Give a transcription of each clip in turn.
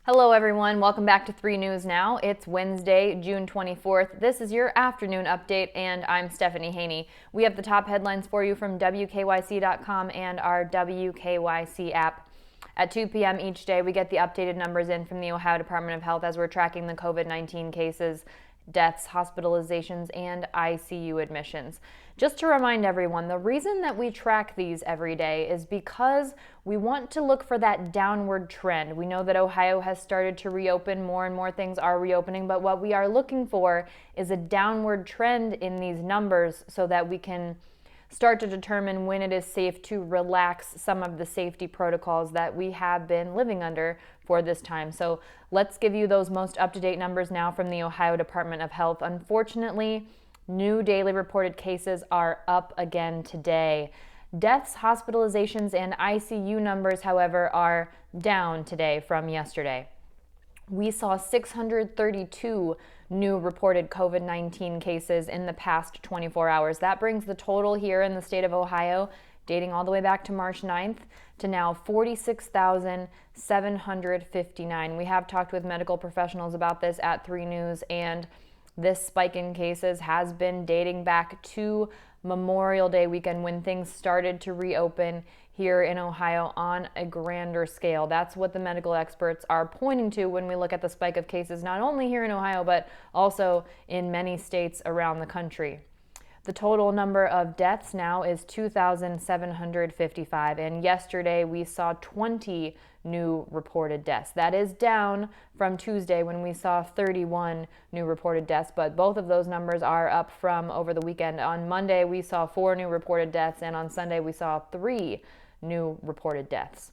Hello everyone, welcome back to 3 News Now. It's Wednesday, June 24th. This is your afternoon update and I'm Stephanie Haney. We have the top headlines for you from WKYC.com and our WKYC app. At 2 p.m. each day, we get the updated numbers in from the Ohio Department of Health as we're tracking the COVID-19 cases, deaths, hospitalizations, and ICU admissions. Just to remind everyone, the reason that we track these every day is because we want to look for that downward trend. We know that Ohio has started to reopen, more and more things are reopening, but what we are looking for is a downward trend in these numbers so that we can start to determine when it is safe to relax some of the safety protocols that we have been living under for this time. So let's give you those most up-to-date numbers now from the Ohio Department of Health. Unfortunately, new daily reported cases are up again today. Deaths, hospitalizations, and ICU numbers, however, are down today from yesterday. We saw 632 new reported COVID-19 cases in the past 24 hours. That brings the total here in the state of Ohio, dating all the way back to March 9th, to now 46,759. We have talked with medical professionals about this at 3 News, and this spike in cases has been dating back to Memorial Day weekend when things started to reopen here in Ohio on a grander scale. That's what the medical experts are pointing to when we look at the spike of cases, not only here in Ohio, but also in many states around the country. The total number of deaths now is 2,755, and yesterday we saw 20 new reported deaths. That is down from Tuesday when we saw 31 new reported deaths, but both of those numbers are up from over the weekend. On Monday, we saw 4 new reported deaths, and on Sunday, we saw 3 new reported deaths.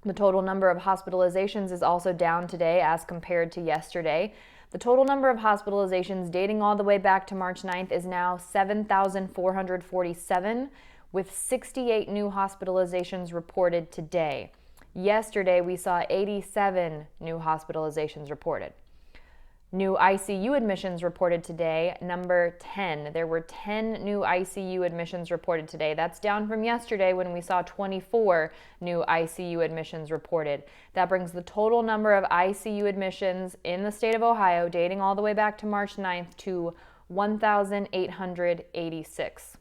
The total number of hospitalizations is also down today as compared to yesterday. The total number of hospitalizations dating all the way back to March 9th is now 7,447, with 68 new hospitalizations reported today. Yesterday, we saw 87 new hospitalizations reported. New ICU admissions reported today, number 10. There were 10 new ICU admissions reported today. That's down from yesterday when we saw 24 new ICU admissions reported. That brings the total number of ICU admissions in the state of Ohio, dating all the way back to March 9th, to 1,886.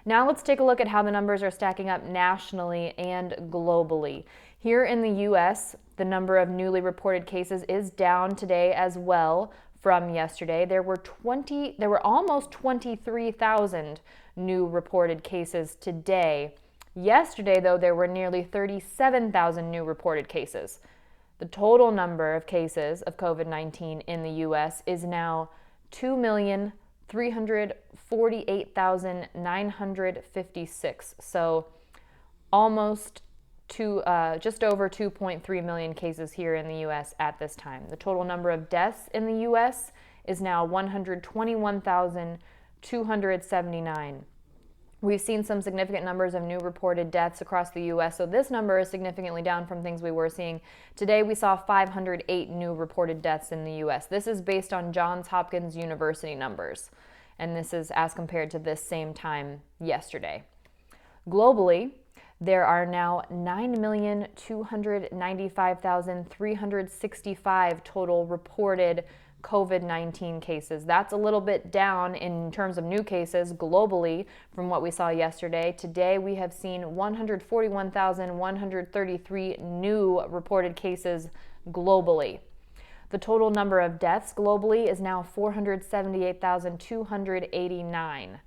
Now let's take a look at how the numbers are stacking up nationally and globally. Here in the U.S., the number of newly reported cases is down today as well from yesterday. There were almost 23,000 new reported cases today. Yesterday, though, there were nearly 37,000 new reported cases. The total number of cases of COVID-19 in the U.S. is now 2,348,956. So almost just over 2.3 million cases here in the U.S. at this time. The total number of deaths in the U.S. is now 121,279. We've seen some significant numbers of new reported deaths across the U.S., so this number is significantly down from things we were seeing. Today, we saw 508 new reported deaths in the U.S. This is based on Johns Hopkins University numbers, and this is as compared to this same time yesterday. Globally, there are now 9,295,365 total reported COVID-19 cases. That's a little bit down in terms of new cases globally from what we saw yesterday. Today, we have seen 141,133 new reported cases globally. The total number of deaths globally is now 478,289.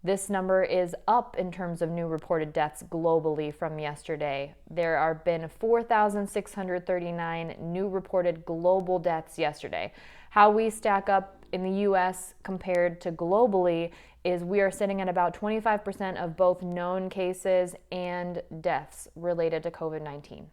This number is up in terms of new reported deaths globally from yesterday. There have been 4,639 new reported global deaths yesterday. How we stack up in the U.S. compared to globally is we are sitting at about 25% of both known cases and deaths related to COVID-19.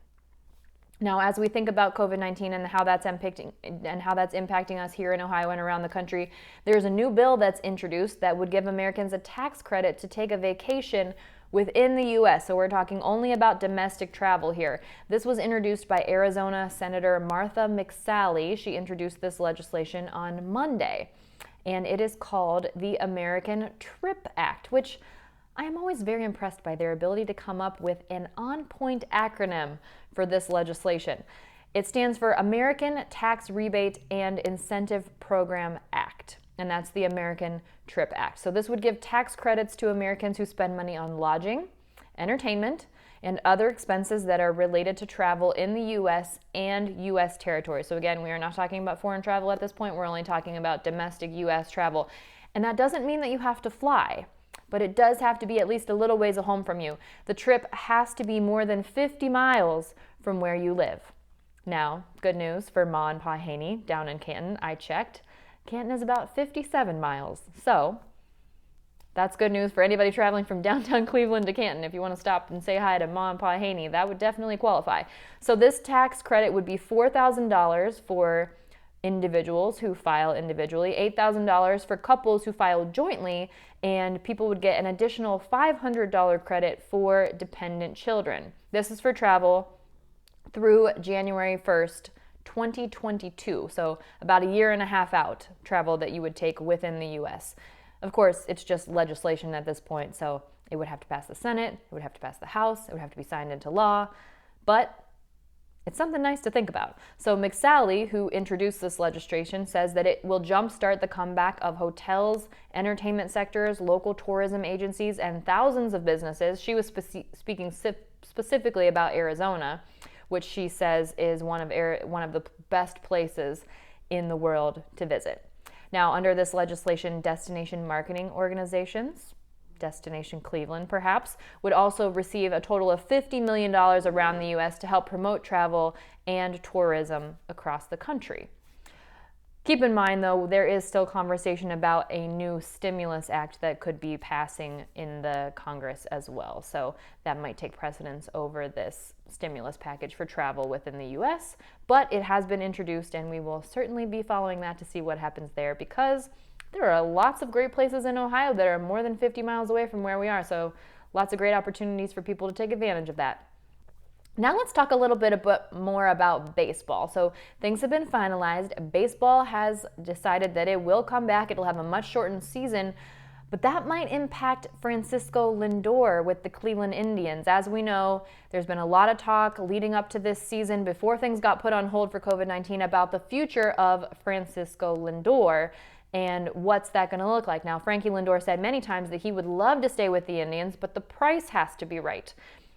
Now, as we think about COVID-19 and how that's impacting us here in Ohio and around the country, there's a new bill that's introduced that would give Americans a tax credit to take a vacation within the U.S. So we're talking only about domestic travel here. This was introduced by Arizona Senator Martha McSally. She introduced this legislation on Monday, and it is called the American Trip Act, which I am always very impressed by their ability to come up with an on-point acronym for this legislation. It stands for American Tax Rebate and Incentive Program Act, and that's the American Trip Act. So this would give tax credits to Americans who spend money on lodging, entertainment, and other expenses that are related to travel in the U.S. and U.S. territory. So again, we are not talking about foreign travel at this point. We're only talking about domestic U.S. travel. And that doesn't mean that you have to fly, but it does have to be at least a little ways home from you. The trip has to be more than 50 miles from where you live. Now, good news for Ma and Pa Haney down in Canton. I checked. Canton is about 57 miles. So that's good news for anybody traveling from downtown Cleveland to Canton. If you want to stop and say hi to Ma and Pa Haney, that would definitely qualify. So this tax credit would be $4,000 for individuals who file individually, $8,000 for couples who file jointly, and people would get an additional $500 credit for dependent children. This is for travel through January 1st, 2022. So about a year and a half out travel that you would take within the U.S. Of course, it's just legislation at this point, so it would have to pass the Senate, it would have to pass the House, it would have to be signed into law, but it's something nice to think about. So McSally, who introduced this legislation, says that it will jumpstart the comeback of hotels, entertainment sectors, local tourism agencies, and thousands of businesses. She was speaking specifically about Arizona, which she says is one of the best places in the world to visit. Now, under this legislation, destination marketing organizations, Destination Cleveland perhaps, would also receive a total of $50 million around the U.S. to help promote travel and tourism across the country. Keep in mind, though, there is still conversation about a new stimulus act that could be passing in the Congress as well. So that might take precedence over this stimulus package for travel within the U.S., but it has been introduced, and we will certainly be following that to see what happens there, because there are lots of great places in Ohio that are more than 50 miles away from where we are. So lots of great opportunities for people to take advantage of that. Now let's talk a little bit more about baseball. So things have been finalized. Baseball has decided that it will come back. It'll have a much shortened season, but that might impact Francisco Lindor with the Cleveland Indians. As we know, there's been a lot of talk leading up to this season before things got put on hold for COVID-19 about the future of Francisco Lindor and what's that going to look like. Now, Frankie Lindor said many times that he would love to stay with the Indians, but the price has to be right.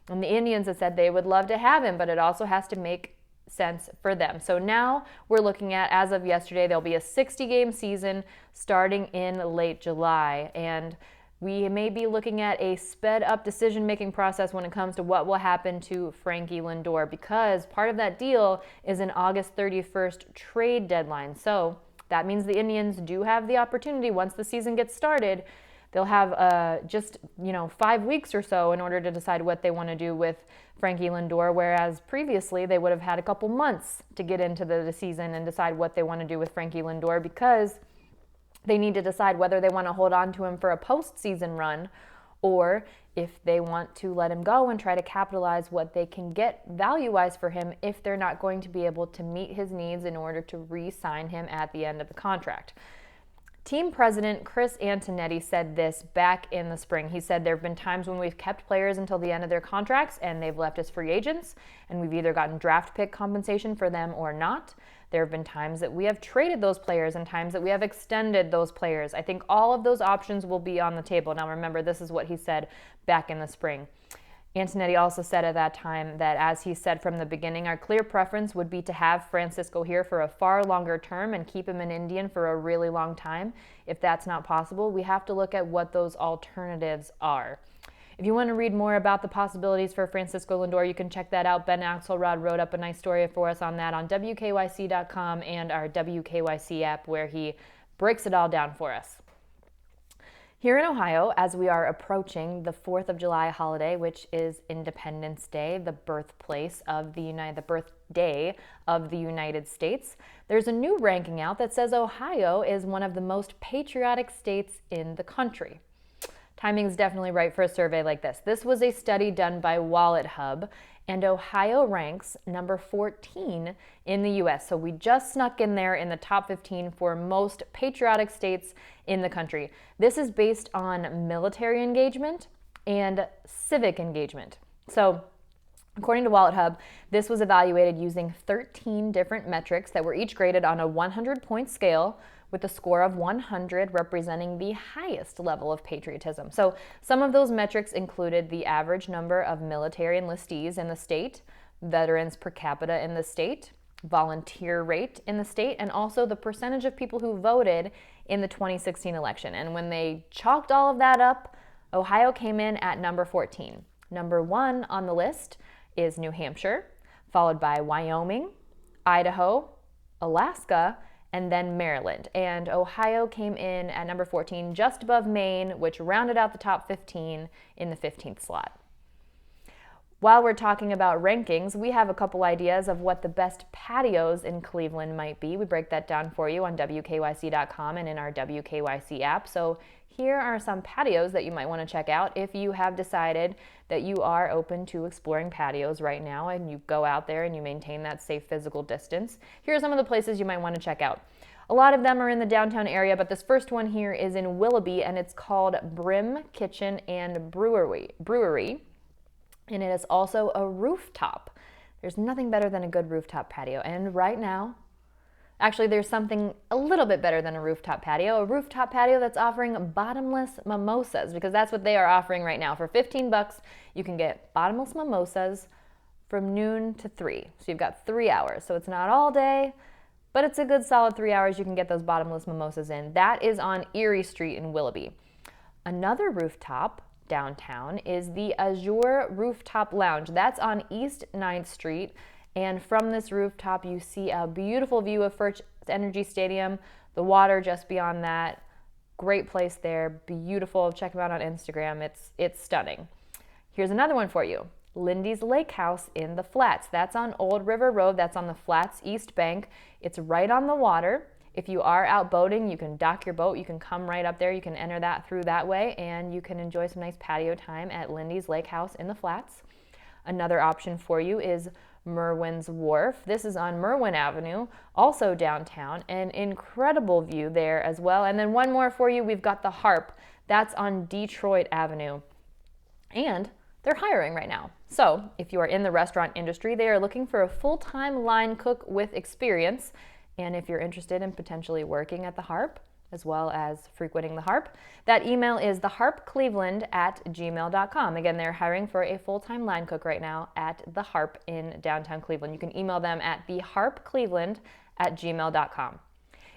And the Indians have said they would love to have him, but it also has to make sense for them. So now we're looking at, as of yesterday, there'll be a 60-game season starting in late July. And we may be looking at a sped-up decision-making process when it comes to what will happen to Frankie Lindor, because part of that deal is an August 31st trade deadline. So that means the Indians do have the opportunity, once the season gets started, they'll have just 5 weeks or so in order to decide what they want to do with Frankie Lindor, whereas previously they would have had a couple months to get into the season and decide what they want to do with Frankie Lindor, because they need to decide whether they want to hold on to him for a postseason run or if they want to let him go and try to capitalize what they can get value-wise for him if they're not going to be able to meet his needs in order to re-sign him at the end of the contract. Team president Chris Antonetti said this back in the spring. He said there have been times when we've kept players until the end of their contracts and they've left as free agents, and we've either gotten draft pick compensation for them or not. There have been times that we have traded those players and times that we have extended those players. I think all of those options will be on the table. Now remember, this is what he said back in the spring. Antonetti also said at that time that, as he said from the beginning, our clear preference would be to have Francisco here for a far longer term and keep him an Indian for a really long time. If that's not possible, we have to look at what those alternatives are. If you want to read more about the possibilities for Francisco Lindor, you can check that out. Ben Axelrod wrote up a nice story for us on that on WKYC.com and our WKYC app, where he breaks it all down for us. Here in Ohio, as we are approaching the 4th of July holiday, which is Independence Day, the birthplace of the birthday of the United States, there's a new ranking out that says Ohio is one of the most patriotic states in the country. Timing is definitely right for a survey like this. This was a study done by Wallet Hub, and Ohio ranks number 14 in the U.S. So we just snuck in there in the top 15 for most patriotic states in the country. This is based on military engagement and civic engagement. So According to Wallet Hub, this was evaluated using 13 different metrics that were each graded on a 100-point scale, with a score of 100 representing the highest level of patriotism. So some of those metrics included the average number of military enlistees in the state, veterans per capita in the state, volunteer rate in the state, and also the percentage of people who voted in the 2016 election. And when they chalked all of that up, Ohio came in at number 14. Number 1 on the list is New Hampshire, followed by Wyoming, Idaho, Alaska, and then Maryland. And Ohio came in at number 14, just above Maine, which rounded out the top 15 in the 15th slot. While we're talking about rankings, we have a couple ideas of what the best patios in Cleveland might be. We break that down for you on WKYC.com and in our WKYC app. So here are some patios that you might want to check out if you have decided that you are open to exploring patios right now and you go out there and you maintain that safe physical distance. Here are some of the places you might want to check out. A lot of them are in the downtown area, but this first one here is in Willoughby, and it's called Brim Kitchen and Brewery. And it is also a rooftop. There's nothing better than a good rooftop patio. And right now, actually, there's something a little bit better than a rooftop patio that's offering bottomless mimosas, because that's what they are offering right now. For $15, you can get bottomless mimosas from noon to 3. So you've got 3 hours. So it's not all day, but it's a good solid 3 hours you can get those bottomless mimosas in. That is on Erie Street in Willoughby. Another rooftop downtown is the Azure Rooftop Lounge. That's on East 9th Street. And from this rooftop, you see a beautiful view of First Energy Stadium, the water just beyond that. Great place there, beautiful. Check them out on Instagram. It's stunning. Here's another one for you. Lindy's Lake House in the Flats. That's on Old River Road. That's on the Flats East Bank. It's right on the water. If you are out boating, you can dock your boat. You can come right up there. You can enter that through that way, and you can enjoy some nice patio time at Lindy's Lake House in the Flats. Another option for you is Merwin's Wharf. This is on Merwin Avenue, also downtown. An incredible view there as well. And then one more for you. We've got the Harp. That's on Detroit Avenue. And they're hiring right now. So if you are in the restaurant industry, they are looking for a full-time line cook with experience. And if you're interested in potentially working at the Harp, as well as frequenting the Harp, that email is theharpcleveland@gmail.com. Again, they're hiring for a full-time line cook right now at the Harp in downtown Cleveland. You can email them at theharpcleveland@gmail.com.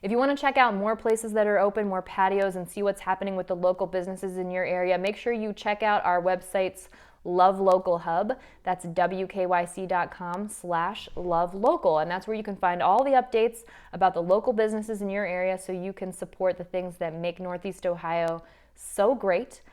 If you want to check out more places that are open, more patios, and see what's happening with the local businesses in your area, make sure you check out our website's Love Local Hub. That's WKYC.com/lovelocal. And that's where you can find all the updates about the local businesses in your area so you can support the things that make Northeast Ohio so great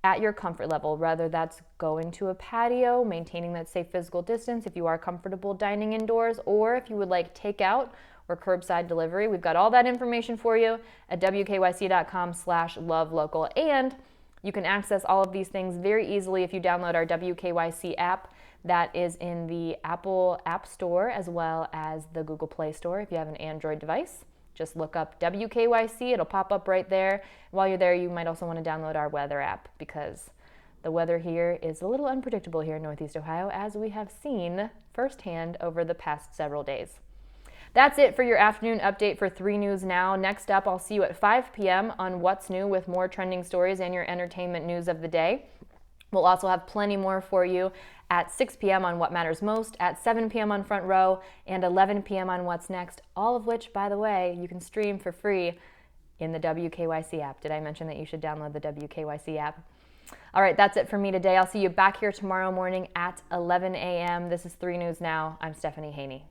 at your comfort level, whether that's going to a patio, maintaining that safe physical distance, if you are comfortable dining indoors, or if you would like takeout or curbside delivery. We've got all that information for you at WKYC.com/lovelocal. And you can access all of these things very easily if you download our WKYC app. That is in the Apple App Store as well as the Google Play Store if you have an Android device. Just look up WKYC. It'll pop up right there. While you're there, you might also want to download our weather app because the weather here is a little unpredictable here in Northeast Ohio, as we have seen firsthand over the past several days. That's it for your afternoon update for 3 News Now. Next up, I'll see you at 5 p.m. on What's New with more trending stories and your entertainment news of the day. We'll also have plenty more for you at 6 p.m. on What Matters Most, at 7 p.m. on Front Row, and 11 p.m. on What's Next, all of which, by the way, you can stream for free in the WKYC app. Did I mention that you should download the WKYC app? All right, that's it for me today. I'll see you back here tomorrow morning at 11 a.m. This is 3 News Now. I'm Stephanie Haney.